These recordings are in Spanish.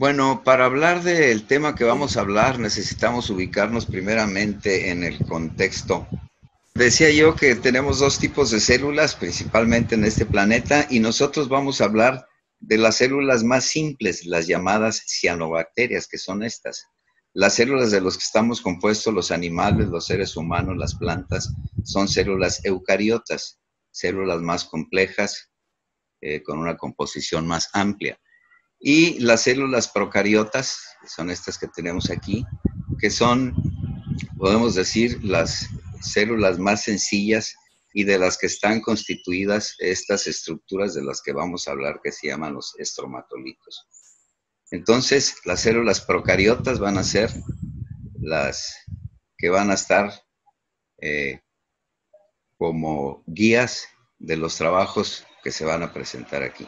Bueno, para hablar del tema que vamos a hablar, necesitamos ubicarnos primeramente en el contexto. Decía yo que tenemos dos tipos de células, principalmente en este planeta, y nosotros vamos a hablar de las células más simples, las llamadas cianobacterias, que son estas. Las células de las que estamos compuestos, los animales, los seres humanos, las plantas, son células eucariotas, células más complejas, con una composición más amplia. Y las células procariotas, que son estas que tenemos aquí, que son, podemos decir, las células más sencillas y de las que están constituidas estas estructuras de las que vamos a hablar, que se llaman los estromatolitos. Entonces, las células procariotas van a ser las que van a estar como guías de los trabajos que se van a presentar aquí.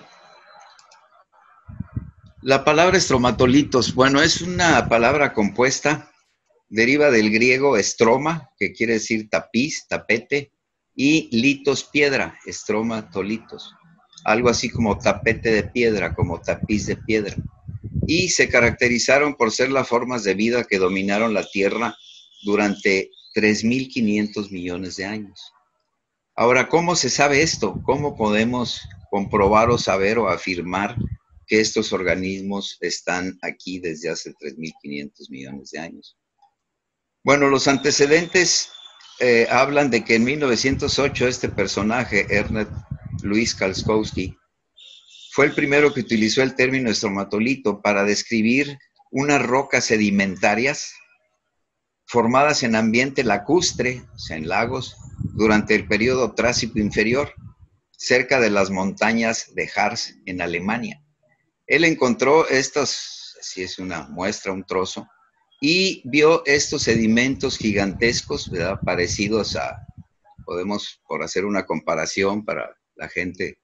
La palabra estromatolitos, bueno, es una palabra compuesta, deriva del griego estroma, que quiere decir tapiz, tapete, y litos, piedra, estromatolitos. Algo así como tapete de piedra, como tapiz de piedra. Y se caracterizaron por ser las formas de vida que dominaron la Tierra durante 3.500 millones de años. Ahora, ¿cómo se sabe esto? ¿Cómo podemos comprobar o saber o afirmar que estos organismos están aquí desde hace 3.500 millones de años? Bueno, los antecedentes hablan de que en 1908 este personaje, Ernest Louis Kalskowski, fue el primero que utilizó el término estromatolito para describir unas rocas sedimentarias formadas en ambiente lacustre, o sea, en lagos, durante el periodo Trásico inferior, cerca de las montañas de Harz, en Alemania. Él encontró estos, si es una muestra, un trozo, y vio estos sedimentos gigantescos, ¿verdad? Parecidos a, podemos, por hacer una comparación para la gente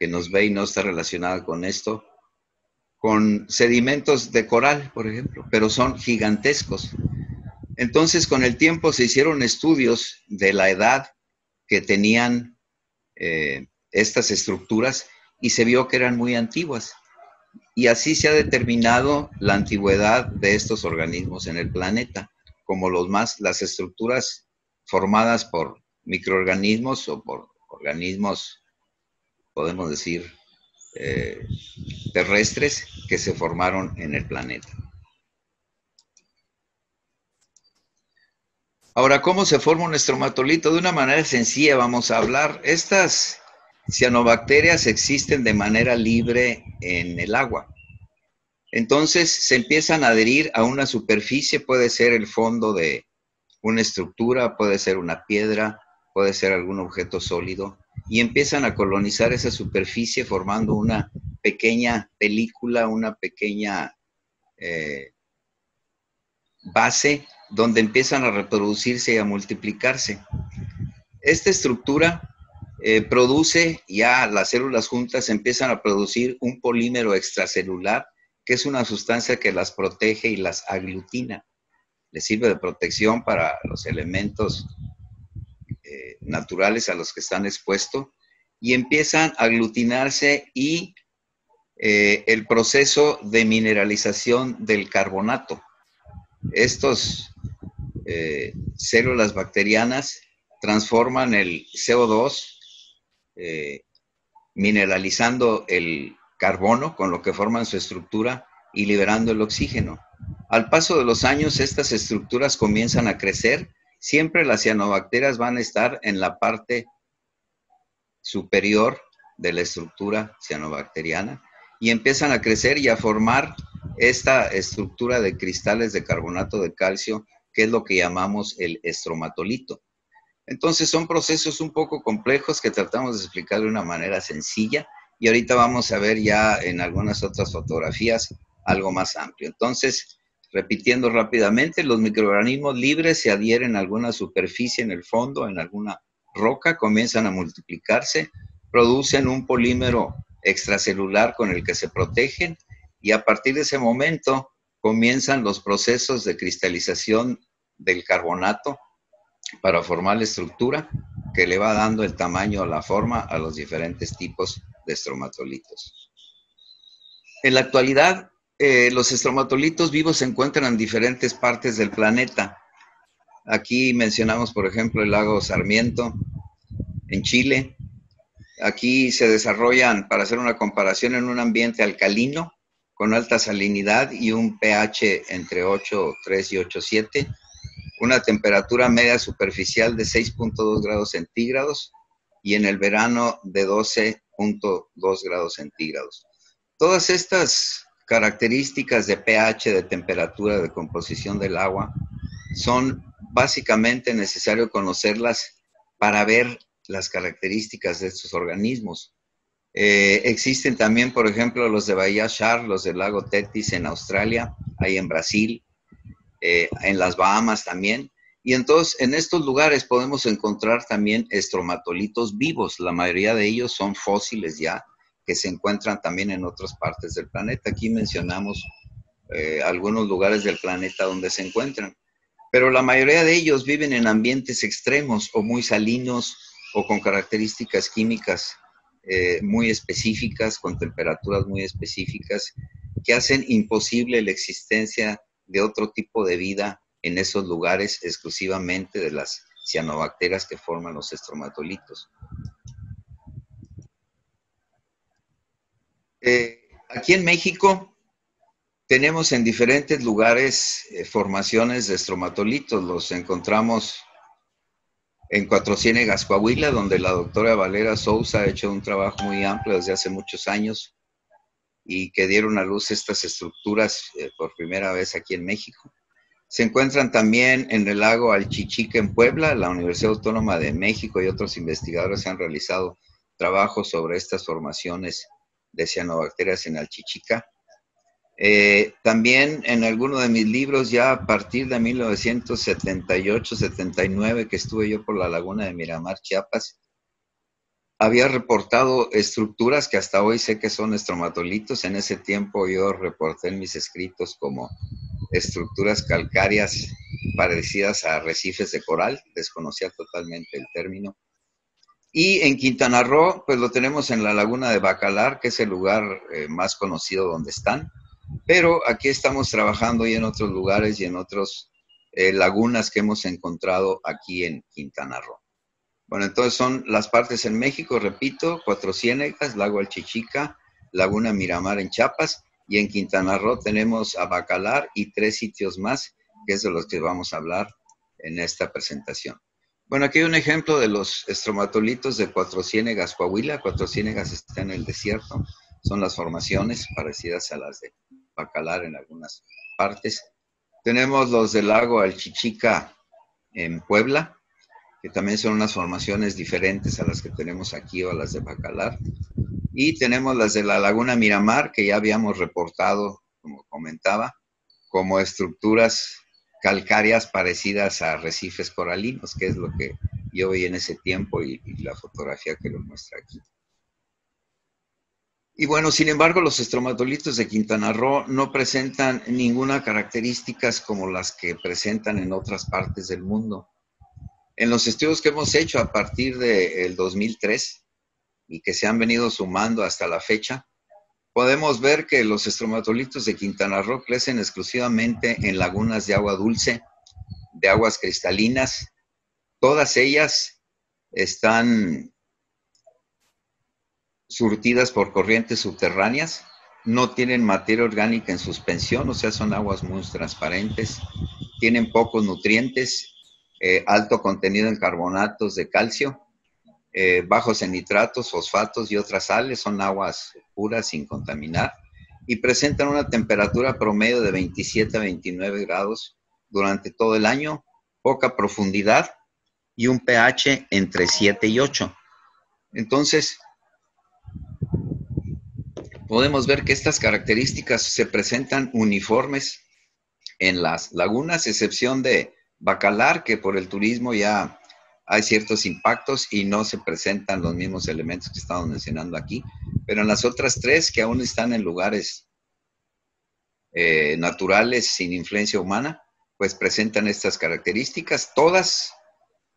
que nos ve y no está relacionada con esto, con sedimentos de coral, por ejemplo, pero son gigantescos. Entonces, con el tiempo se hicieron estudios de la edad que tenían estas estructuras y se vio que eran muy antiguas. Y así se ha determinado la antigüedad de estos organismos en el planeta, como las estructuras formadas por microorganismos o por organismos, podemos decir, terrestres que se formaron en el planeta. Ahora, ¿cómo se forma un estromatolito? De una manera sencilla vamos a hablar. Estas cianobacterias existen de manera libre en el agua. Entonces se empiezan a adherir a una superficie, puede ser el fondo de una estructura, puede ser una piedra, puede ser algún objeto sólido, y empiezan a colonizar esa superficie formando una pequeña película, una pequeña base donde empiezan a reproducirse y a multiplicarse. Esta estructura produce, ya las células juntas empiezan a producir un polímero extracelular, que es una sustancia que las protege y las aglutina. Les sirve de protección para los elementos naturales a los que están expuestos, y empiezan a aglutinarse y el proceso de mineralización del carbonato. Estos células bacterianas transforman el CO2, mineralizando el carbono, con lo que forman su estructura, y liberando el oxígeno. Al paso de los años, estas estructuras comienzan a crecer. Siempre las cianobacterias van a estar en la parte superior de la estructura cianobacteriana y empiezan a crecer y a formar esta estructura de cristales de carbonato de calcio, que es lo que llamamos el estromatolito. Entonces son procesos un poco complejos que tratamos de explicar de una manera sencilla, y ahorita vamos a ver ya en algunas otras fotografías algo más amplio. Entonces, repitiendo rápidamente, los microorganismos libres se adhieren a alguna superficie en el fondo, en alguna roca, comienzan a multiplicarse, producen un polímero extracelular con el que se protegen, y a partir de ese momento comienzan los procesos de cristalización del carbonato para formar la estructura que le va dando el tamaño o la forma a los diferentes tipos de estromatolitos. En la actualidad, Los estromatolitos vivos se encuentran en diferentes partes del planeta. Aquí mencionamos, por ejemplo, el lago Sarmiento, en Chile. Aquí se desarrollan, para hacer una comparación, en un ambiente alcalino, con alta salinidad y un pH entre 8,3 y 8,7, una temperatura media superficial de 6,2 grados centígrados y en el verano de 12,2 grados centígrados. Todas estas características de pH, de temperatura, de composición del agua, son básicamente necesario conocerlas para ver las características de estos organismos. Existen también, por ejemplo, los de Bahía Shar, los del lago Tetis en Australia, hay en Brasil, en las Bahamas también. Y entonces en estos lugares podemos encontrar también estromatolitos vivos. La mayoría de ellos son fósiles ya, que se encuentran también en otras partes del planeta. Aquí mencionamos algunos lugares del planeta donde se encuentran. Pero la mayoría de ellos viven en ambientes extremos o muy salinos o con características químicas muy específicas, con temperaturas muy específicas, que hacen imposible la existencia de otro tipo de vida en esos lugares, exclusivamente de las cianobacterias que forman los estromatolitos. Aquí en México tenemos en diferentes lugares formaciones de estromatolitos. Los encontramos en Cuatro Ciénegas, Coahuila, donde la doctora Valera Sousa ha hecho un trabajo muy amplio desde hace muchos años y que dieron a luz estas estructuras por primera vez aquí en México. Se encuentran también en el lago Alchichica en Puebla. La Universidad Autónoma de México y otros investigadores han realizado trabajos sobre estas formaciones de cianobacterias en Alchichica. También en alguno de mis libros, ya a partir de 1978-79, que estuve yo por la laguna de Miramar, Chiapas, había reportado estructuras que hasta hoy sé que son estromatolitos. En ese tiempo yo reporté en mis escritos como estructuras calcáreas parecidas a arrecifes de coral, desconocía totalmente el término. Y en Quintana Roo, pues lo tenemos en la laguna de Bacalar, que es el lugar más conocido donde están, pero aquí estamos trabajando y en otros lugares y en otras lagunas que hemos encontrado aquí en Quintana Roo. Bueno, entonces son las partes en México, repito, Cuatro Ciénegas, Lago Alchichica, Laguna Miramar en Chiapas, y en Quintana Roo tenemos a Bacalar y 3 sitios más, que es de los que vamos a hablar en esta presentación. Bueno, aquí hay un ejemplo de los estromatolitos de Cuatro Ciénegas, Coahuila. Cuatro Ciénegas está en el desierto, son las formaciones parecidas a las de Bacalar en algunas partes. Tenemos los del lago Alchichica en Puebla, que también son unas formaciones diferentes a las que tenemos aquí o a las de Bacalar. Y tenemos las de la Laguna Miramar, que ya habíamos reportado, como comentaba, como estructuras calcáreas parecidas a arrecifes coralinos, que es lo que yo vi en ese tiempo y la fotografía que lo muestra aquí. Y bueno, sin embargo, los estromatolitos de Quintana Roo no presentan ninguna características como las que presentan en otras partes del mundo. En los estudios que hemos hecho a partir del 2003 y que se han venido sumando hasta la fecha, podemos ver que los estromatolitos de Quintana Roo crecen exclusivamente en lagunas de agua dulce, de aguas cristalinas. Todas ellas están surtidas por corrientes subterráneas, no tienen materia orgánica en suspensión, o sea, son aguas muy transparentes, tienen pocos nutrientes, alto contenido en carbonatos de calcio, bajos en nitratos, fosfatos y otras sales, son aguas puras sin contaminar y presentan una temperatura promedio de 27 a 29 grados durante todo el año, poca profundidad y un pH entre 7 y 8. Entonces, podemos ver que estas características se presentan uniformes en las lagunas, excepción de Bacalar, que por el turismo ya hay ciertos impactos y no se presentan los mismos elementos que estamos mencionando aquí, pero en las otras tres que aún están en lugares naturales sin influencia humana, pues presentan estas características. Todas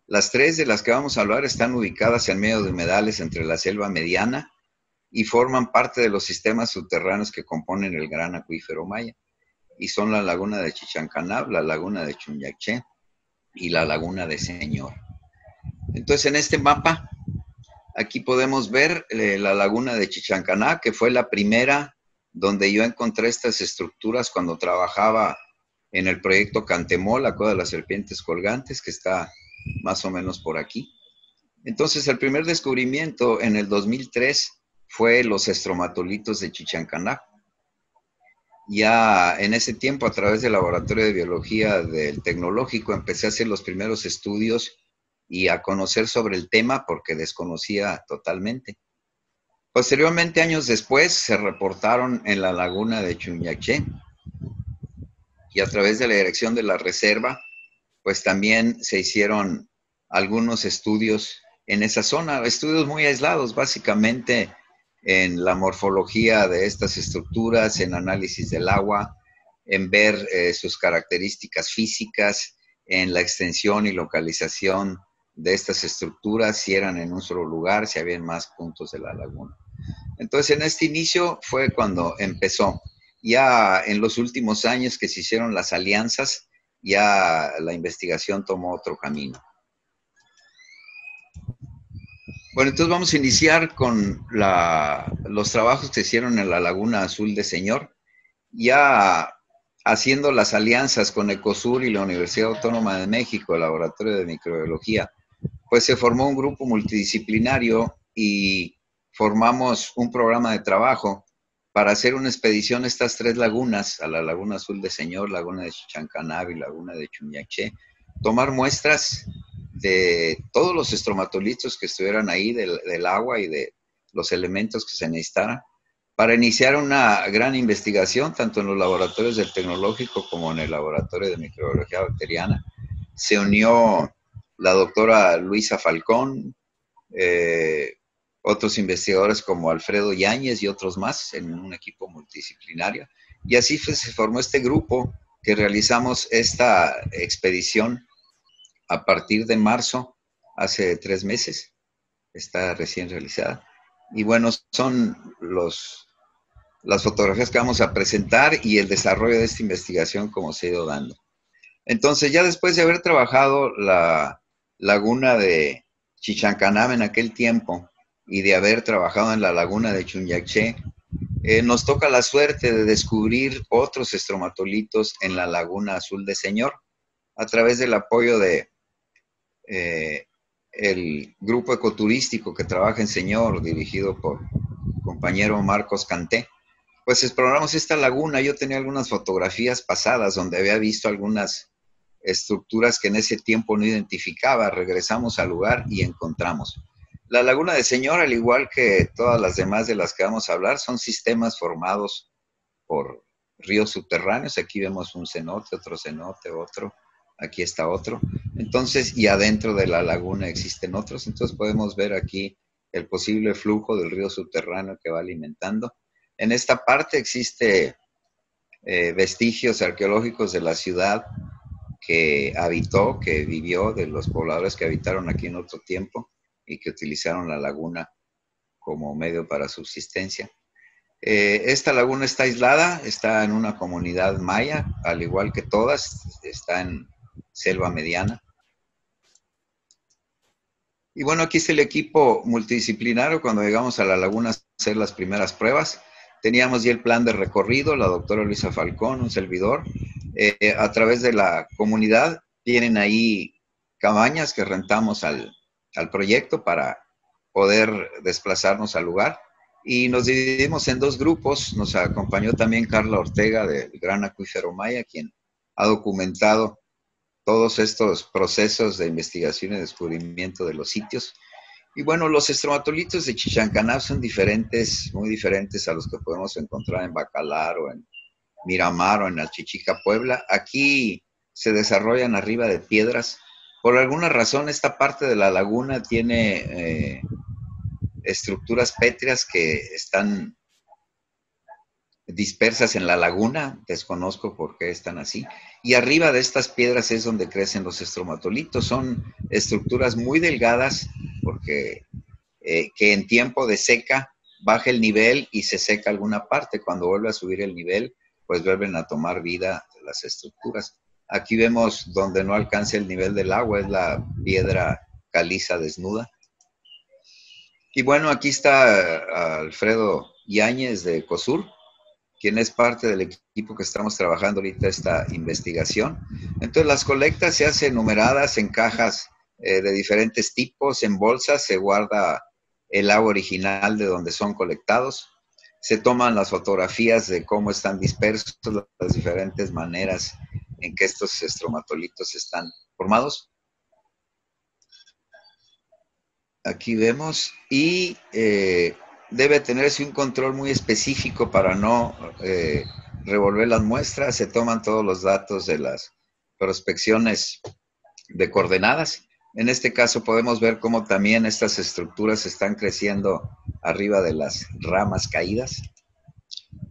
las tres de las que vamos a hablar están ubicadas en medio de humedales entre la selva mediana y forman parte de los sistemas subterráneos que componen el gran acuífero maya. Y son la laguna de Chichancanab, la laguna de Chunyaché y la laguna de Señor. Entonces, en este mapa, aquí podemos ver la laguna de Chichancanab, que fue la primera donde yo encontré estas estructuras cuando trabajaba en el proyecto Cantemol, la Cueva de las Serpientes Colgantes, que está más o menos por aquí. Entonces, el primer descubrimiento en el 2003 fue los estromatolitos de Chichancanab. Ya en ese tiempo, a través del Laboratorio de Biología del Tecnológico, empecé a hacer los primeros estudios y a conocer sobre el tema porque desconocía totalmente. Posteriormente, años después, se reportaron en la laguna de Chunyaché y a través de la dirección de la reserva, pues también se hicieron algunos estudios en esa zona, estudios muy aislados, básicamente en la morfología de estas estructuras, en análisis del agua, en ver sus características físicas, en la extensión y localización de estas estructuras, si eran en un solo lugar, si había más puntos de la laguna. Entonces, en este inicio fue cuando empezó. Ya en los últimos años que se hicieron las alianzas, ya la investigación tomó otro camino. Bueno, entonces vamos a iniciar con los trabajos que se hicieron en la Laguna Azul de Señor, ya haciendo las alianzas con Ecosur y la Universidad Autónoma de México, el Laboratorio de Microbiología, pues se formó un grupo multidisciplinario y formamos un programa de trabajo para hacer una expedición a estas tres lagunas, a la Laguna Azul de Señor, Laguna de Chichancanab y Laguna de Chunyaché, tomar muestras de todos los estromatolitos que estuvieran ahí del agua y de los elementos que se necesitaran para iniciar una gran investigación, tanto en los laboratorios del Tecnológico como en el Laboratorio de Microbiología Bacteriana. Se unió la doctora Luisa Falcón, otros investigadores como Alfredo Yáñez y otros más en un equipo multidisciplinario. Y así se formó este grupo que realizamos esta expedición a partir de marzo, hace 3 meses, está recién realizada. Y bueno, son las fotografías que vamos a presentar y el desarrollo de esta investigación como se ha ido dando. Entonces, ya después de haber trabajado la laguna de Chichancanab en aquel tiempo y de haber trabajado en la laguna de Chunyaché, nos toca la suerte de descubrir otros estromatolitos en la Laguna Azul de Señor a través del apoyo de el grupo ecoturístico que trabaja en Señor, dirigido por compañero Marcos Canté. Pues exploramos esta laguna. Yo tenía algunas fotografías pasadas donde había visto algunas estructuras que en ese tiempo no identificaba. Regresamos al lugar y encontramos. La laguna de Señor, al igual que todas las demás de las que vamos a hablar, son sistemas formados por ríos subterráneos. Aquí vemos un cenote, otro. Aquí está otro. Entonces, y adentro de la laguna existen otros. Entonces podemos ver aquí el posible flujo del río subterráneo que va alimentando. En esta parte existe vestigios arqueológicos de la ciudad que habitó, que vivió, de los pobladores que habitaron aquí en otro tiempo y que utilizaron la laguna como medio para subsistencia. Esta laguna está aislada, está en una comunidad maya, al igual que todas, está en selva mediana. Y bueno, aquí está el equipo multidisciplinario cuando llegamos a la laguna a hacer las primeras pruebas. Teníamos ya el plan de recorrido, la doctora Luisa Falcón, un servidor. A través de la comunidad tienen ahí cabañas que rentamos al proyecto para poder desplazarnos al lugar. Y nos dividimos en 2 grupos. Nos acompañó también Carla Ortega del Gran Acuífero Maya, quien ha documentado todos estos procesos de investigación y descubrimiento de los sitios. Y bueno, los estromatolitos de Chichancanab son diferentes, muy diferentes a los que podemos encontrar en Bacalar o en Miramar o en Achichica, Puebla. Aquí se desarrollan arriba de piedras. Por alguna razón, esta parte de la laguna tiene estructuras pétreas que están dispersas en la laguna, desconozco por qué están así, y arriba de estas piedras es donde crecen los estromatolitos. Son estructuras muy delgadas porque que en tiempo de seca baja el nivel y se seca alguna parte. Cuando vuelve a subir el nivel, pues vuelven a tomar vida las estructuras. Aquí vemos donde no alcanza el nivel del agua, es la piedra caliza desnuda. Y bueno, aquí está Alfredo Yáñez de COSUR, quien es parte del equipo que estamos trabajando ahorita esta investigación. Entonces las colectas se hacen numeradas en cajas de diferentes tipos, en bolsas, se guarda el agua original de donde son colectados, se toman las fotografías de cómo están dispersos, las diferentes maneras en que estos estromatolitos están formados. Aquí vemos, y debe tenerse un control muy específico para no revolver las muestras. Se toman todos los datos de las prospecciones de coordenadas. En este caso podemos ver cómo también estas estructuras están creciendo arriba de las ramas caídas.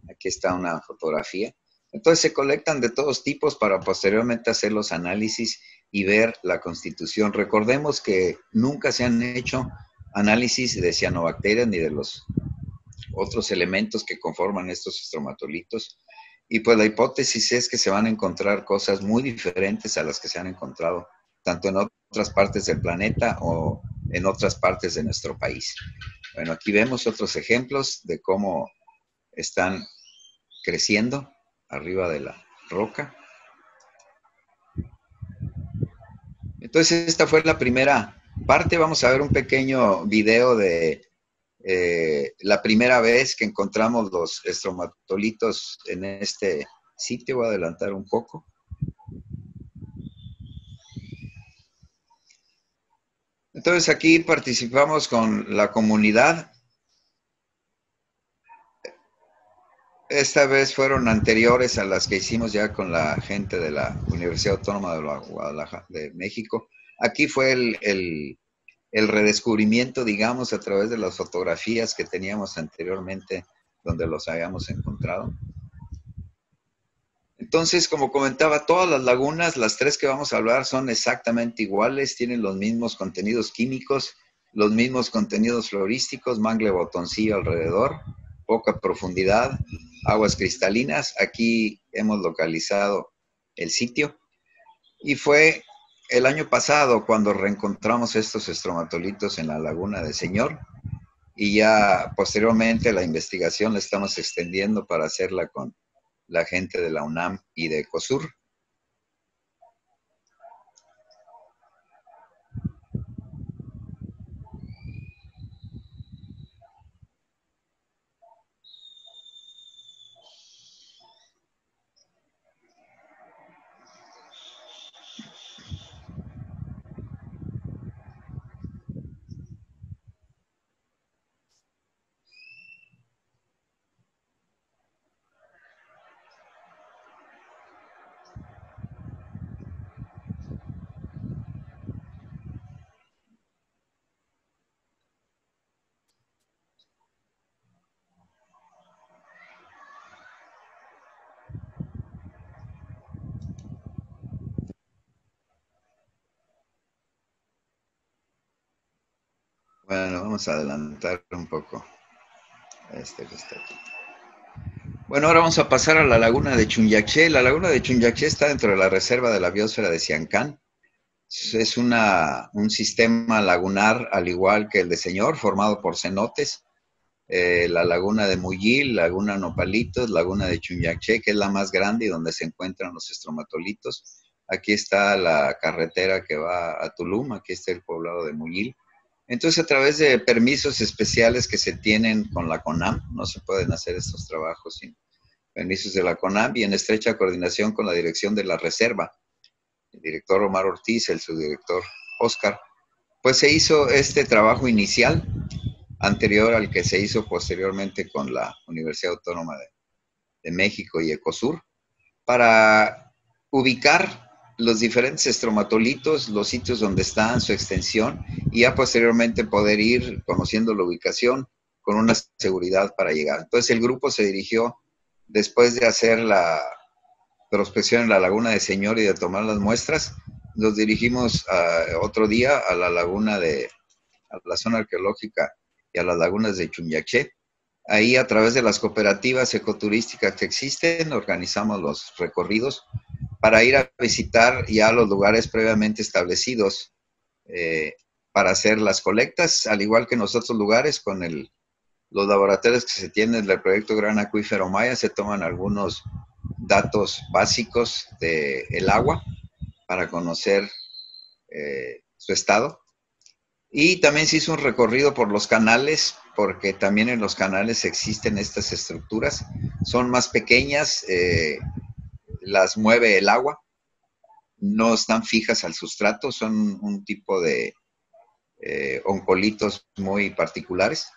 Aquí está una fotografía. Entonces se colectan de todos tipos para posteriormente hacer los análisis y ver la constitución. Recordemos que nunca se han hecho análisis de cianobacterias ni de los otros elementos que conforman estos estromatolitos. Y pues la hipótesis es que se van a encontrar cosas muy diferentes a las que se han encontrado, tanto en otras partes del planeta o en otras partes de nuestro país. Bueno, aquí vemos otros ejemplos de cómo están creciendo arriba de la roca. Entonces esta fue la primera parte. Vamos a ver un pequeño video de la primera vez que encontramos los estromatolitos en este sitio. Voy a adelantar un poco. Entonces aquí participamos con la comunidad. Esta vez fueron anteriores a las que hicimos ya con la gente de la Universidad Autónoma de Guadalajara, de México. Aquí fue el redescubrimiento, digamos, a través de las fotografías que teníamos anteriormente donde los habíamos encontrado. Entonces, como comentaba, todas las lagunas, las tres que vamos a hablar, son exactamente iguales, tienen los mismos contenidos químicos, los mismos contenidos florísticos, mangle botoncillo alrededor, poca profundidad, aguas cristalinas. Aquí hemos localizado el sitio y fue el año pasado cuando reencontramos estos estromatolitos en la laguna de Señor, y ya posteriormente la investigación la estamos extendiendo para hacerla con la gente de la UNAM y de COSUR. Bueno, vamos a adelantar un poco este que está aquí. Bueno, ahora vamos a pasar a la laguna de Chunyaché. La laguna de Chunyaché está dentro de la reserva de la biosfera de Siancán. Es un sistema lagunar al igual que el de Señor, formado por cenotes. La laguna de Muyil, laguna Nopalitos, laguna de Chunyaché, que es la más grande y donde se encuentran los estromatolitos. Aquí está la carretera que va a Tulum, aquí está el poblado de Muyil. Entonces, a través de permisos especiales que se tienen con la CONAM, no se pueden hacer estos trabajos sin permisos de la CONAM, y en estrecha coordinación con la dirección de la reserva, el director Omar Ortiz, el subdirector Oscar, pues se hizo este trabajo inicial, anterior al que se hizo posteriormente con la Universidad Autónoma de México y Ecosur, para ubicar los diferentes estromatolitos, los sitios donde están, su extensión, y ya posteriormente poder ir conociendo la ubicación con una seguridad para llegar. Entonces el grupo se dirigió, después de hacer la prospección en la laguna de Señor y de tomar las muestras, nos dirigimos otro día a la laguna a la zona arqueológica y a las lagunas de Chunyaché, Ahí a través de las cooperativas ecoturísticas que existen, organizamos los recorridos para ir a visitar ya los lugares previamente establecidos para hacer las colectas, al igual que en los otros lugares, con los laboratorios que se tienen del proyecto Gran Acuífero Maya, se toman algunos datos básicos del agua para conocer su estado. Y también se hizo un recorrido por los canales, porque también en los canales existen estas estructuras. Son más pequeñas, las mueve el agua, no están fijas al sustrato, son un tipo de oncolitos muy particulares.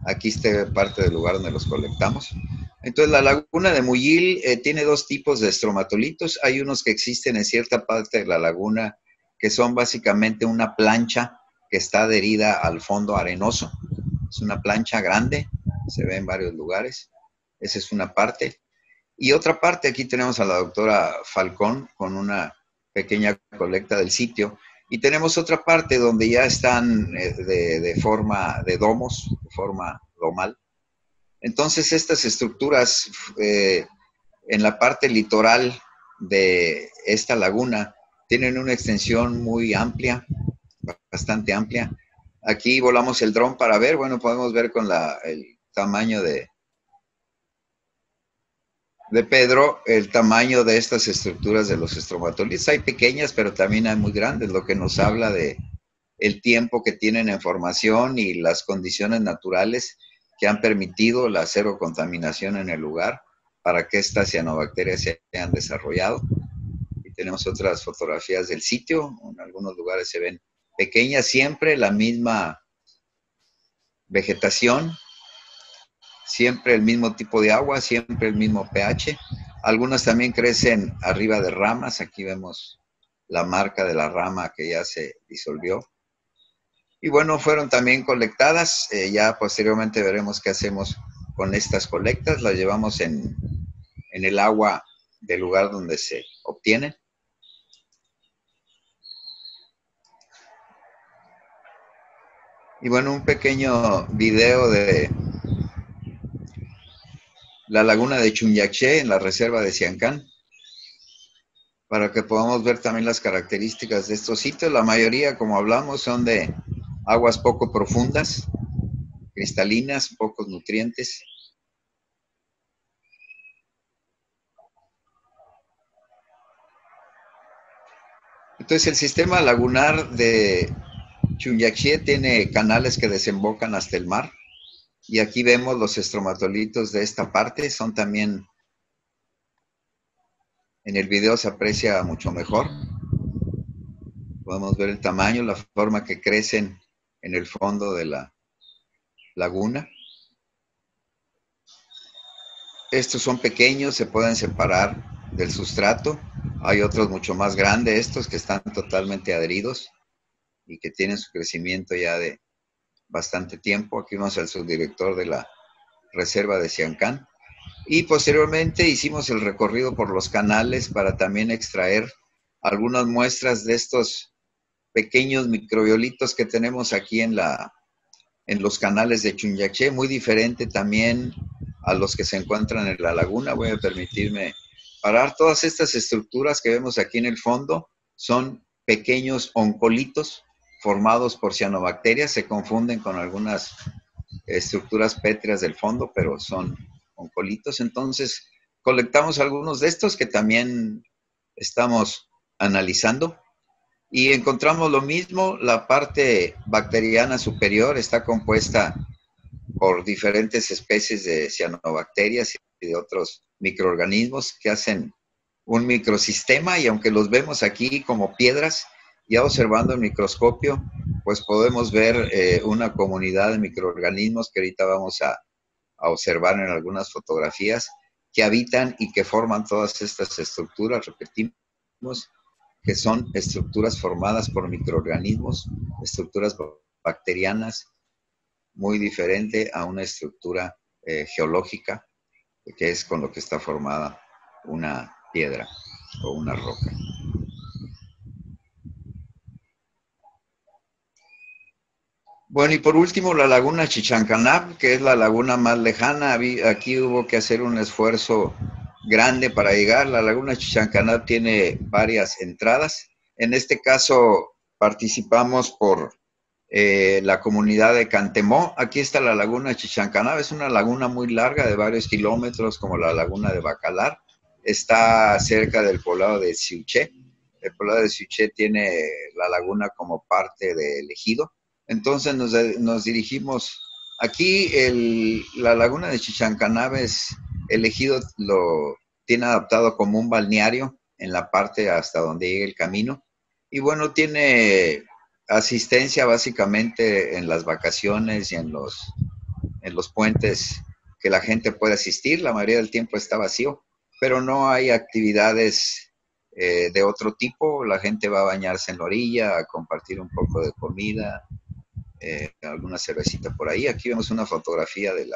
Aquí está parte del lugar donde los colectamos. Entonces, la laguna de Muyil tiene dos tipos de estromatolitos. Hay unos que existen en cierta parte de la laguna que son básicamente una plancha que está adherida al fondo arenoso. Es una plancha grande, se ve en varios lugares. Esa es una parte. Y otra parte, aquí tenemos a la doctora Falcón con una pequeña colecta del sitio. Y tenemos otra parte donde ya están de forma de domos, de forma domal. Entonces, estas estructuras en la parte litoral de esta laguna tienen una extensión muy amplia, bastante amplia. Aquí volamos el dron para ver, bueno, podemos ver con el tamaño de Pedro, el tamaño de estas estructuras de los estromatolitos. Hay pequeñas, pero también hay muy grandes, lo que nos habla de el tiempo que tienen en formación y las condiciones naturales que han permitido la cero contaminación en el lugar para que estas cianobacterias se hayan desarrollado. Y tenemos otras fotografías del sitio, en algunos lugares se ven pequeñas, siempre la misma vegetación, siempre el mismo tipo de agua, siempre el mismo pH. Algunas también crecen arriba de ramas. Aquí vemos la marca de la rama que ya se disolvió. Y bueno, fueron también colectadas. Ya posteriormente veremos qué hacemos con estas colectas. Las llevamos en el agua del lugar donde se obtienen. Y bueno, un pequeño video de la laguna de Chunyaché en la reserva de Siancán, para que podamos ver también las características de estos sitios. La mayoría, como hablamos, son de aguas poco profundas, cristalinas, pocos nutrientes. Entonces, el sistema lagunar de Chunyaché tiene canales que desembocan hasta el mar. Y aquí vemos los estromatolitos de esta parte, son también, en el video se aprecia mucho mejor. Podemos ver el tamaño, la forma que crecen en el fondo de la laguna. Estos son pequeños, se pueden separar del sustrato. Hay otros mucho más grandes, estos que están totalmente adheridos y que tienen su crecimiento ya de bastante tiempo. Aquí vemos al subdirector de la reserva de Siancán. Y posteriormente hicimos el recorrido por los canales para también extraer algunas muestras de estos pequeños microbiolitos que tenemos aquí en los canales de Chunyaché, muy diferente también a los que se encuentran en la laguna. Voy a permitirme parar. Todas estas estructuras que vemos aquí en el fondo son pequeños oncolitos formados por cianobacterias. Se confunden con algunas estructuras pétreas del fondo, pero son oncolitos. Entonces, colectamos algunos de estos que también estamos analizando. Y encontramos lo mismo, la parte bacteriana superior está compuesta por diferentes especies de cianobacterias y de otros microorganismos que hacen un microsistema, y aunque los vemos aquí como piedras, ya observando el microscopio, pues podemos ver una comunidad de microorganismos que ahorita vamos a observar en algunas fotografías, que habitan y que forman todas estas estructuras. Repetimos, que son estructuras formadas por microorganismos, estructuras bacterianas, muy diferente a una estructura geológica, que es con lo que está formada una piedra o una roca. Bueno, y por último, la laguna Chichancanab, que es la laguna más lejana. Aquí hubo que hacer un esfuerzo grande para llegar. La laguna Chichancanab tiene varias entradas. En este caso, participamos por la comunidad de Cantemó. Aquí está la laguna Chichancanab. Es una laguna muy larga de varios kilómetros, como la laguna de Bacalar. Está cerca del poblado de Siuché. El poblado de Siuché tiene la laguna como parte del ejido. Entonces nos dirigimos. Aquí la laguna de Chichancanab es elegido, lo tiene adaptado como un balneario en la parte hasta donde llega el camino. Y bueno, tiene asistencia básicamente en las vacaciones y en los puentes que la gente puede asistir. La mayoría del tiempo está vacío, pero no hay actividades de otro tipo. La gente va a bañarse en la orilla, a compartir un poco de comida, alguna cervecita por ahí. Aquí vemos una fotografía de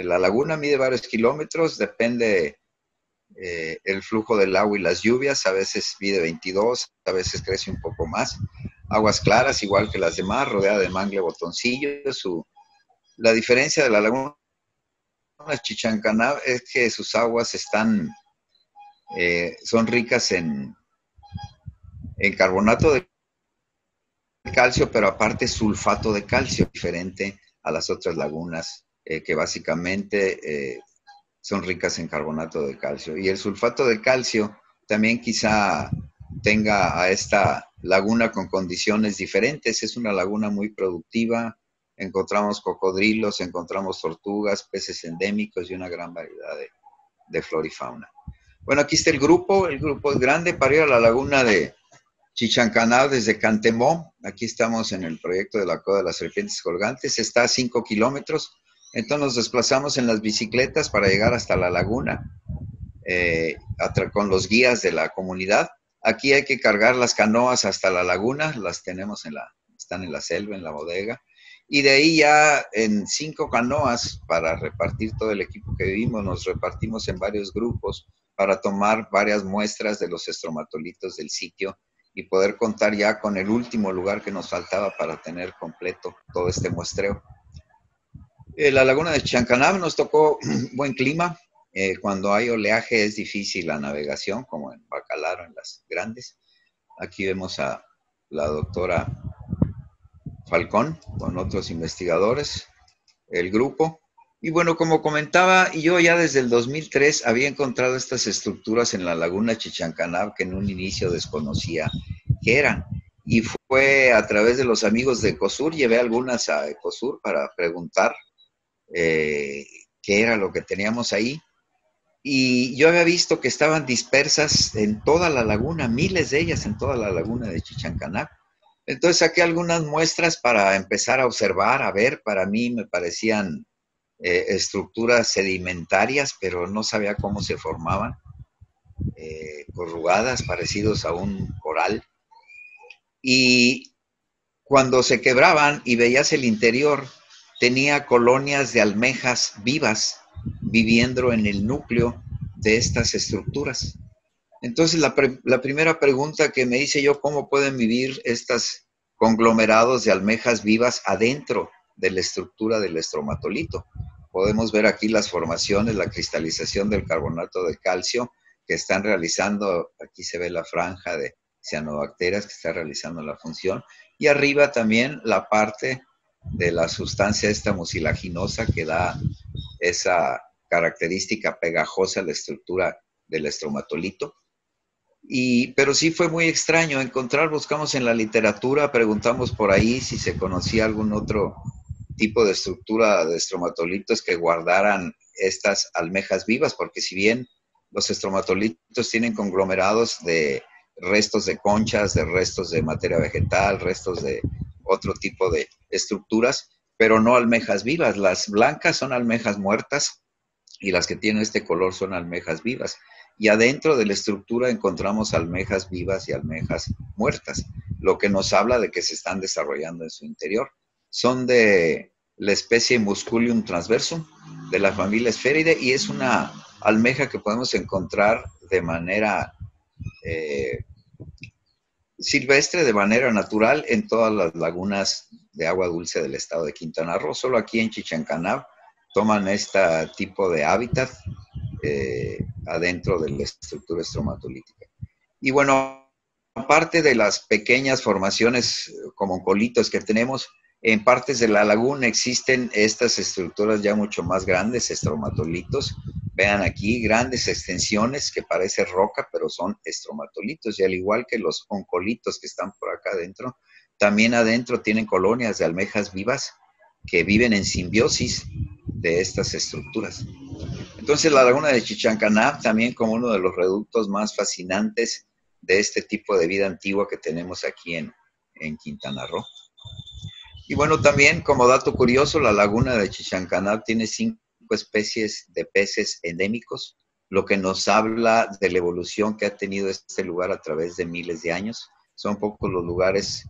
la laguna, mide varios kilómetros, depende el flujo del agua y las lluvias, a veces mide 22, a veces crece un poco más. Aguas claras, igual que las demás, rodeada de mangle botoncillo. La diferencia de la laguna Chichancanab es que sus aguas son ricas en carbonato de calcio, pero aparte sulfato de calcio, diferente a las otras lagunas que básicamente son ricas en carbonato de calcio. Y el sulfato de calcio también quizá tenga a esta laguna con condiciones diferentes. Es una laguna muy productiva. Encontramos cocodrilos, encontramos tortugas, peces endémicos y una gran variedad de flora y fauna. Bueno, aquí está el grupo es grande para ir a la laguna de Chichancanab desde Cantemó. Aquí estamos en el proyecto de la Coda de las Serpientes Colgantes. Está a 5 kilómetros. Entonces nos desplazamos en las bicicletas para llegar hasta la laguna con los guías de la comunidad. Aquí hay que cargar las canoas hasta la laguna. Las tenemos están en la selva, en la bodega. Y de ahí ya en 5 canoas para repartir todo el equipo que vivimos, nos repartimos en varios grupos para tomar varias muestras de los estromatolitos del sitio y poder contar ya con el último lugar que nos faltaba para tener completo todo este muestreo. La laguna de Chancanab nos tocó buen clima. Cuando hay oleaje es difícil la navegación, como en Bacalar o en las grandes. Aquí vemos a la doctora Falcón con otros investigadores, el grupo. Y bueno, como comentaba, yo ya desde el 2003 había encontrado estas estructuras en la laguna Chichancanab que en un inicio desconocía qué eran. Y fue a través de los amigos de Ecosur, llevé algunas a Ecosur para preguntar qué era lo que teníamos ahí. Y yo había visto que estaban dispersas en toda la laguna, miles de ellas en toda la laguna de Chichancanab. Entonces saqué algunas muestras para empezar a observar, a ver. Para mí me parecían estructuras sedimentarias, pero no sabía cómo se formaban, corrugadas, parecidos a un coral. Y cuando se quebraban y veías el interior, tenía colonias de almejas vivas viviendo en el núcleo de estas estructuras. Entonces, la primera pregunta que me hice yo, ¿cómo pueden vivir estos conglomerados de almejas vivas adentro de la estructura del estromatolito? Podemos ver aquí las formaciones, la cristalización del carbonato de calcio que están realizando. Aquí se ve la franja de cianobacterias que está realizando la función. Y arriba también la parte de la sustancia esta mucilaginosa que da esa característica pegajosa a la estructura del estromatolito. Pero sí fue muy extraño encontrar, buscamos en la literatura, preguntamos por ahí si se conocía algún otro tipo de estructura de estromatolitos que guardaran estas almejas vivas, porque si bien los estromatolitos tienen conglomerados de restos de conchas, de restos de materia vegetal, restos de otro tipo de estructuras, pero no almejas vivas. Las blancas son almejas muertas y las que tienen este color son almejas vivas. Y adentro de la estructura encontramos almejas vivas y almejas muertas, lo que nos habla de que se están desarrollando en su interior. Son de la especie Musculium transversum, de la familia Spheridae, y es una almeja que podemos encontrar de manera silvestre, de manera natural, en todas las lagunas de agua dulce del estado de Quintana Roo. Solo aquí en Chichancanab toman este tipo de hábitat adentro de la estructura estromatolítica. Y bueno, aparte de las pequeñas formaciones como oncolitos que tenemos, en partes de la laguna existen estas estructuras ya mucho más grandes, estromatolitos. Vean aquí, grandes extensiones que parece roca, pero son estromatolitos. Y al igual que los oncolitos que están por acá adentro, también adentro tienen colonias de almejas vivas que viven en simbiosis de estas estructuras. Entonces la laguna de Chichancanab también como uno de los reductos más fascinantes de este tipo de vida antigua que tenemos aquí en Quintana Roo. Y bueno, también como dato curioso, la laguna de Chichancanab tiene 5 especies de peces endémicos, lo que nos habla de la evolución que ha tenido este lugar a través de miles de años. Son pocos los lugares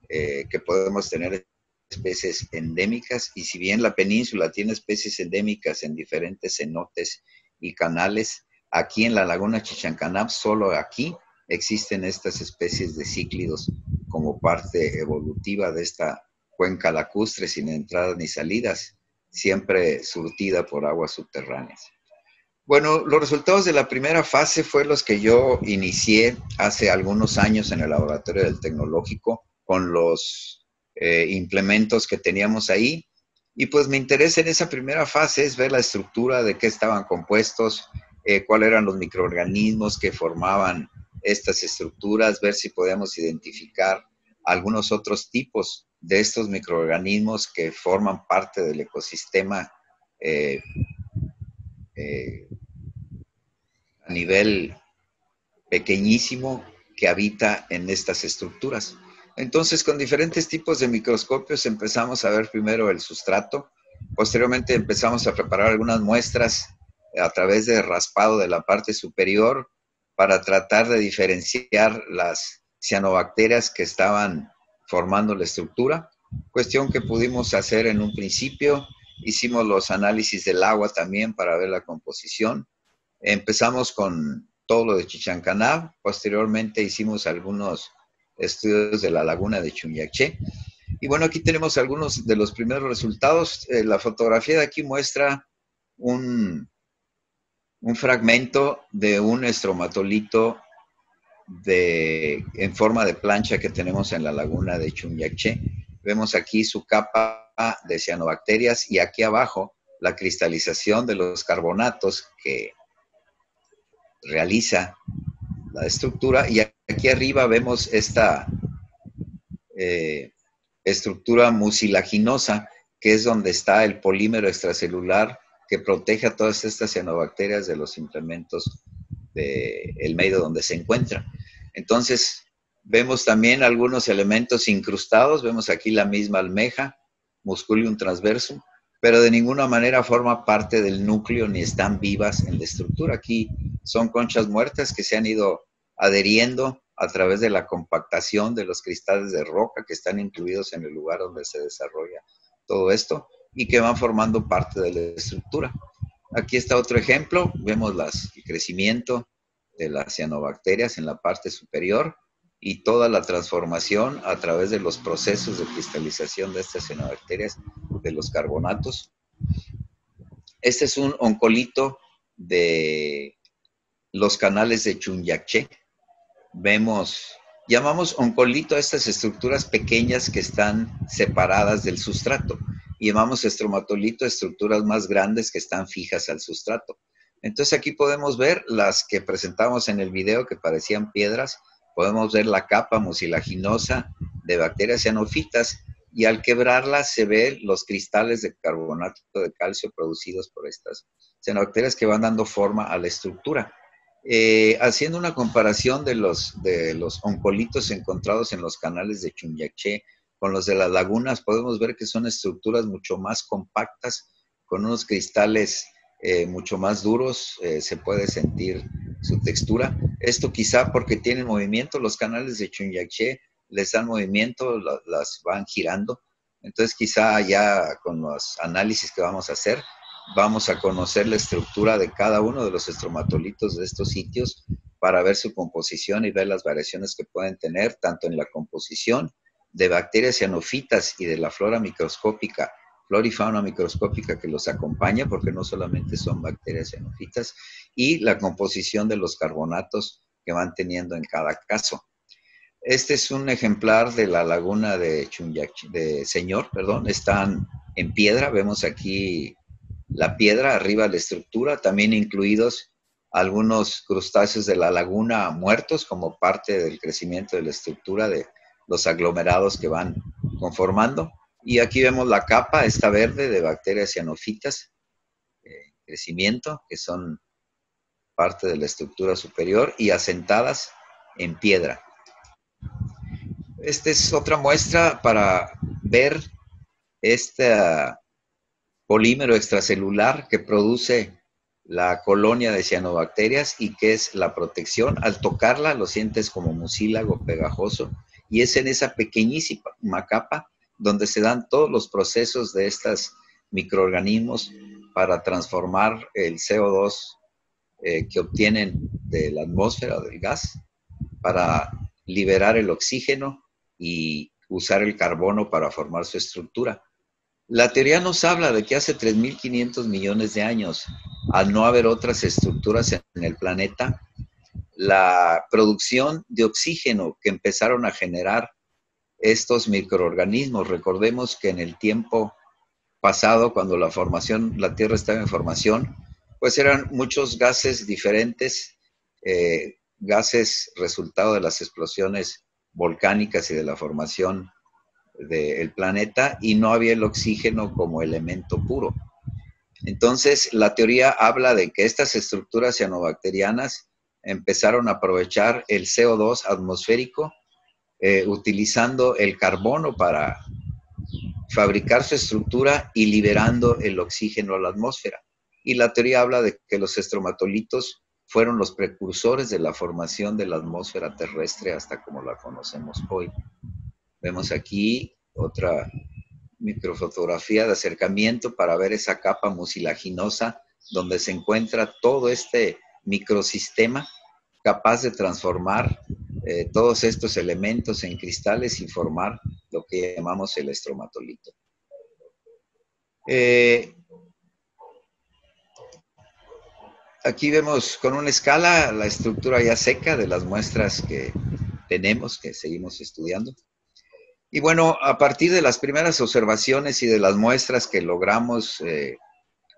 que podemos tener especies endémicas, y si bien la península tiene especies endémicas en diferentes cenotes y canales, aquí en la laguna Chichancanab, solo aquí existen estas especies de cíclidos como parte evolutiva de esta cuenca lacustre sin entradas ni salidas, siempre surtida por aguas subterráneas. Bueno, los resultados de la primera fase fue los que yo inicié hace algunos años en el laboratorio del Tecnológico con los implementos que teníamos ahí. Y pues mi interés en esa primera fase es ver la estructura, de qué estaban compuestos, cuáles eran los microorganismos que formaban estas estructuras, ver si podíamos identificar algunos otros tipos de estos microorganismos que forman parte del ecosistema a nivel pequeñísimo que habita en estas estructuras. Entonces, con diferentes tipos de microscopios empezamos a ver primero el sustrato, posteriormente empezamos a preparar algunas muestras a través de raspado de la parte superior para tratar de diferenciar las cianobacterias que estaban formando la estructura, cuestión que pudimos hacer en un principio. Hicimos los análisis del agua también para ver la composición. Empezamos con todo lo de Chichancanab, posteriormente hicimos algunos estudios de la laguna de Chunyaché. Y bueno, aquí tenemos algunos de los primeros resultados. La fotografía de aquí muestra un fragmento de un estromatolito en forma de plancha que tenemos en la laguna de Chunyaché. Vemos aquí su capa de cianobacterias y aquí abajo la cristalización de los carbonatos que realiza la estructura, y aquí arriba vemos esta estructura mucilaginosa, que es donde está el polímero extracelular que protege a todas estas cianobacterias de los implementos del medio donde se encuentran. Entonces, vemos también algunos elementos incrustados, vemos aquí la misma almeja, Musculium transversum, pero de ninguna manera forma parte del núcleo ni están vivas en la estructura. Aquí son conchas muertas que se han ido adheriendo a través de la compactación de los cristales de roca que están incluidos en el lugar donde se desarrolla todo esto y que van formando parte de la estructura. Aquí está otro ejemplo, vemos el crecimiento de las cianobacterias en la parte superior y toda la transformación a través de los procesos de cristalización de estas cianobacterias de los carbonatos. Este es un oncolito de los canales de Chunyaché. Llamamos oncolito a estas estructuras pequeñas que están separadas del sustrato, y llamamos estromatolito a estructuras más grandes que están fijas al sustrato. Entonces aquí podemos ver las que presentamos en el video que parecían piedras, podemos ver la capa mucilaginosa de bacterias cianófitas, y al quebrarlas se ven los cristales de carbonato de calcio producidos por estas cianobacterias que van dando forma a la estructura. Haciendo una comparación de los oncolitos encontrados en los canales de Chunyaché con los de las lagunas, podemos ver que son estructuras mucho más compactas, con unos cristales mucho más duros, se puede sentir su textura. Esto quizá porque tienen movimiento, los canales de Chunyaché les dan movimiento, las van girando. Entonces quizá ya con los análisis que vamos a hacer, vamos a conocer la estructura de cada uno de los estromatolitos de estos sitios para ver su composición y ver las variaciones que pueden tener tanto en la composición de bacterias cianófitas y de la flora microscópica, flora y fauna microscópica que los acompaña, porque no solamente son bacterias cianófitas, y la composición de los carbonatos que van teniendo en cada caso. Este es un ejemplar de la laguna de Señor, están en piedra, vemos aquí la piedra, arriba la estructura, también incluidos algunos crustáceos de la laguna muertos como parte del crecimiento de la estructura de los aglomerados que van conformando. Y aquí vemos la capa, esta verde, de bacterias cianófitas, crecimiento, que son parte de la estructura superior y asentadas en piedra. Esta es otra muestra para ver este polímero extracelular que produce la colonia de cianobacterias y que es la protección. Al tocarla lo sientes como mucílago pegajoso y es en esa pequeñísima capa donde se dan todos los procesos de estos microorganismos para transformar el CO2 que obtienen de la atmósfera o del gas para liberar el oxígeno y usar el carbono para formar su estructura. La teoría nos habla de que hace 3.500 millones de años, al no haber otras estructuras en el planeta, la producción de oxígeno que empezaron a generar estos microorganismos, recordemos que en el tiempo pasado, cuando la Tierra estaba en formación, pues eran muchos gases diferentes, gases resultado de las explosiones volcánicas y de la formación del planeta, y no había el oxígeno como elemento puro. Entonces, la teoría habla de que estas estructuras cianobacterianas empezaron a aprovechar el CO2 atmosférico, utilizando el carbono para fabricar su estructura y liberando el oxígeno a la atmósfera. Y la teoría habla de que los estromatolitos fueron los precursores de la formación de la atmósfera terrestre hasta como la conocemos hoy. Vemos aquí otra microfotografía de acercamiento para ver esa capa mucilaginosa donde se encuentra todo este microsistema capaz de transformar todos estos elementos en cristales y formar lo que llamamos el estromatolito. Aquí vemos con una escala la estructura ya seca de las muestras que tenemos, que seguimos estudiando. Y bueno, a partir de las primeras observaciones y de las muestras que logramos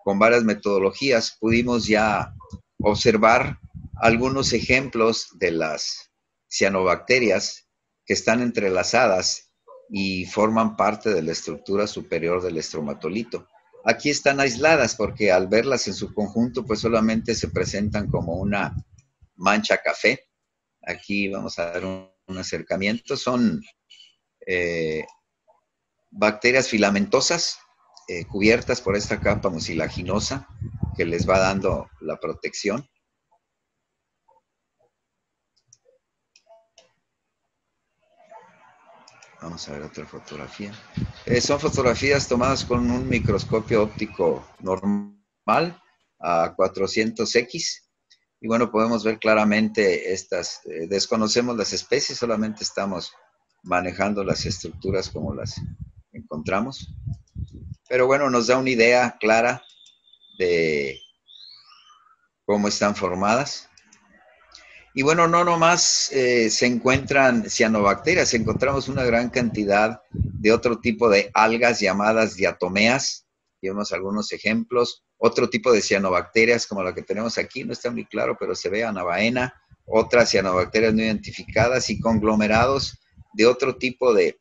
con varias metodologías, pudimos ya observar algunos ejemplos de las cianobacterias que están entrelazadas y forman parte de la estructura superior del estromatolito. Aquí están aisladas porque al verlas en su conjunto, pues solamente se presentan como una mancha café. Aquí vamos a dar un acercamiento. Son bacterias filamentosas cubiertas por esta capa mucilaginosa que les va dando la protección. Vamos a ver otra fotografía. Son fotografías tomadas con un microscopio óptico normal a 400X. Y bueno, podemos ver claramente estas, desconocemos las especies, solamente estamos manejando las estructuras como las encontramos. Pero bueno, nos da una idea clara de cómo están formadas. Y bueno, no nomás se encuentran cianobacterias, encontramos una gran cantidad de otro tipo de algas llamadas diatomeas. Vemos algunos ejemplos. Otro tipo de cianobacterias como la que tenemos aquí, no está muy claro, pero se ve anabaena. Otras cianobacterias no identificadas y conglomerados de otro tipo de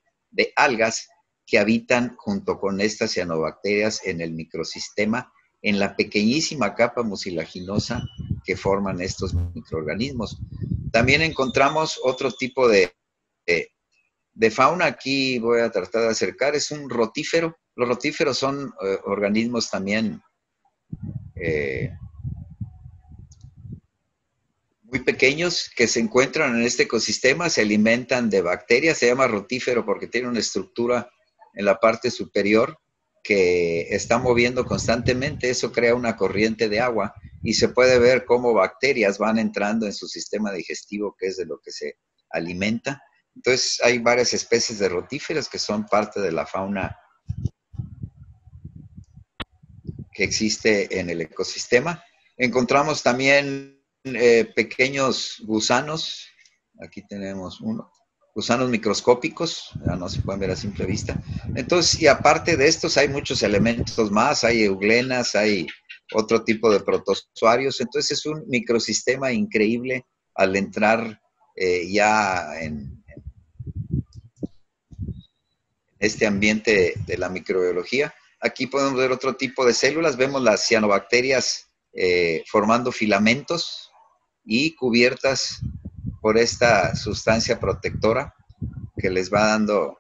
algas que habitan junto con estas cianobacterias en el microsistema, en la pequeñísima capa mucilaginosa que forman estos microorganismos. También encontramos otro tipo de fauna. Aquí voy a tratar de acercar, es un rotífero. Los rotíferos son organismos también muy pequeños que se encuentran en este ecosistema, se alimentan de bacterias, se llama rotífero porque tiene una estructura en la parte superior que está moviendo constantemente. Eso crea una corriente de agua y se puede ver cómo bacterias van entrando en su sistema digestivo, que es de lo que se alimenta, Entonces hay varias especies de rotíferas que son parte de la fauna que existe en el ecosistema. Encontramos también pequeños gusanos. Aquí tenemos uno. Gusanos microscópicos, ya no se pueden ver a simple vista. Entonces, y aparte de estos, hay muchos elementos más. Hay euglenas, hay otro tipo de protozoarios. Entonces, es un microsistema increíble al entrar ya en este ambiente de la microbiología. Aquí podemos ver otro tipo de células. Vemos las cianobacterias formando filamentos y cubiertas por esta sustancia protectora que les va dando.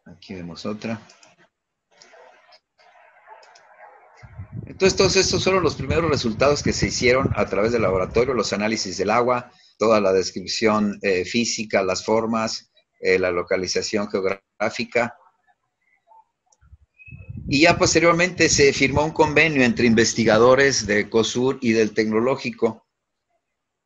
Aquí vemos otra. Entonces, todos estos fueron los primeros resultados que se hicieron a través del laboratorio, los análisis del agua, toda la descripción física, las formas, la localización geográfica. Y ya posteriormente se firmó un convenio entre investigadores de COSUR y del Tecnológico,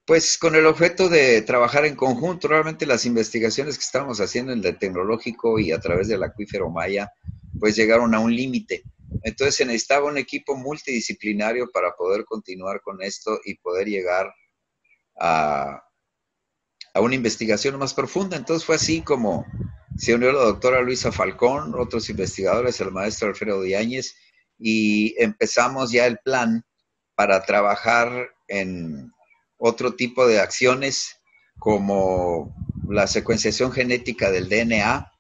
pues con el objeto de trabajar en conjunto. Realmente las investigaciones que estábamos haciendo en el Tecnológico y a través del acuífero Maya, pues llegaron a un límite. Entonces se necesitaba un equipo multidisciplinario para poder continuar con esto y poder llegar a una investigación más profunda. Entonces fue así como se unió la doctora Luisa Falcón, otros investigadores, el maestro Alfredo Yáñez, y empezamos ya el plan para trabajar en otro tipo de acciones como la secuenciación genética del DNA,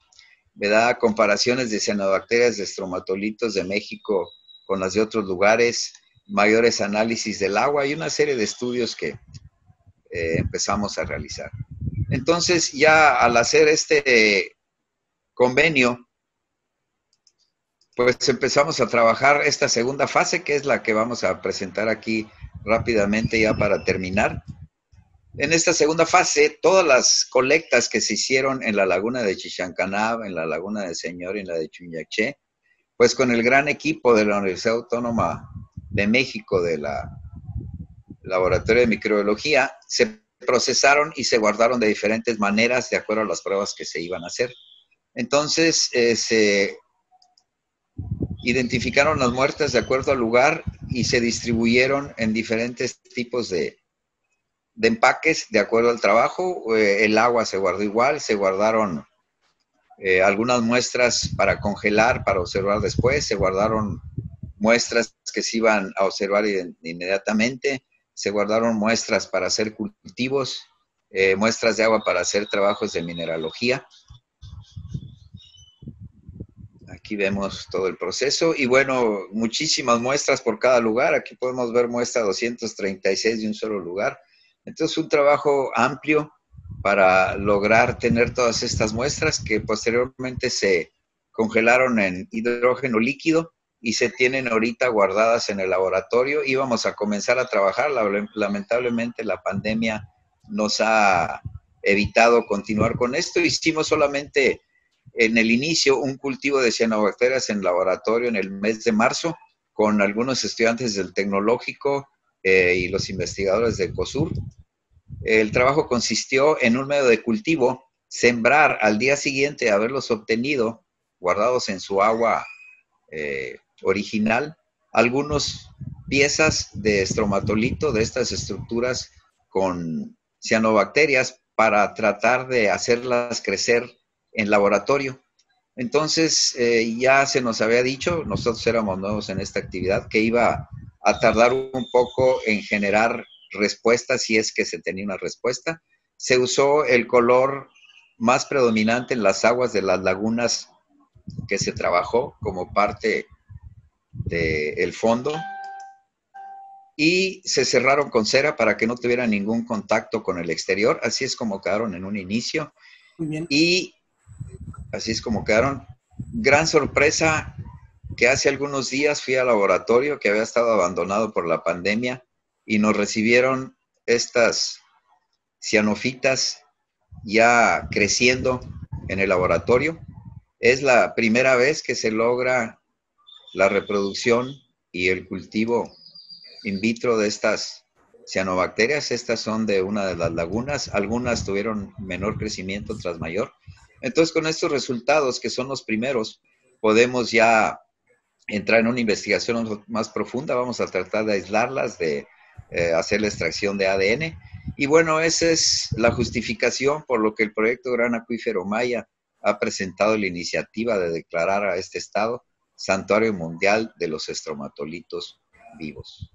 ¿verdad? Comparaciones de cianobacterias de estromatolitos de México con las de otros lugares, mayores análisis del agua y una serie de estudios que empezamos a realizar. Entonces, ya al hacer este convenio, pues empezamos a trabajar esta segunda fase, que es la que vamos a presentar aquí rápidamente ya para terminar. En esta segunda fase, todas las colectas que se hicieron en la laguna de Chichancanab, en la laguna de Señor y en la de Chuñaché, pues con el gran equipo de la Universidad Autónoma de México, de la Laboratorio de Microbiología, se procesaron y se guardaron de diferentes maneras de acuerdo a las pruebas que se iban a hacer. Entonces, se identificaron las muertes de acuerdo al lugar y se distribuyeron en diferentes tipos de empaques de acuerdo al trabajo. El agua se guardó igual, se guardaron algunas muestras para congelar, para observar después, se guardaron muestras que se iban a observar inmediatamente, se guardaron muestras para hacer cultivos, muestras de agua para hacer trabajos de mineralogía. Aquí vemos todo el proceso y bueno, muchísimas muestras por cada lugar. Aquí podemos ver muestra 236 de un solo lugar. Entonces, un trabajo amplio para lograr tener todas estas muestras que posteriormente se congelaron en hidrógeno líquido y se tienen ahorita guardadas en el laboratorio. Íbamos a comenzar a trabajar. Lamentablemente, la pandemia nos ha evitado continuar con esto. Hicimos solamente en el inicio un cultivo de cianobacterias en laboratorio en el mes de marzo con algunos estudiantes del Tecnológico y los investigadores de COSUR. El trabajo consistió en un medio de cultivo, sembrar al día siguiente de haberlos obtenido, guardados en su agua original, algunas piezas de estromatolito de estas estructuras con cianobacterias para tratar de hacerlas crecer en laboratorio. Entonces, ya se nos había dicho, nosotros éramos nuevos en esta actividad, que iba a tardar un poco en generar respuestas si es que se tenía una respuesta. Se usó el color más predominante en las aguas de las lagunas que se trabajó como parte del fondo y se cerraron con cera para que no tuviera ningún contacto con el exterior. Así es como quedaron en un inicio. Muy bien. Y así es como quedaron. Gran sorpresa que hace algunos días fui al laboratorio que había estado abandonado por la pandemia y nos recibieron estas cianofitas ya creciendo en el laboratorio. Es la primera vez que se logra la reproducción y el cultivo in vitro de estas cianobacterias. Estas son de una de las lagunas. Algunas tuvieron menor crecimiento, otras mayor. Entonces, con estos resultados, que son los primeros, podemos ya entrar en una investigación más profunda. Vamos a tratar de aislarlas, de hacer la extracción de ADN. Y bueno, esa es la justificación por lo que el proyecto Gran Acuífero Maya ha presentado la iniciativa de declarar a este estado Santuario Mundial de los Estromatolitos Vivos.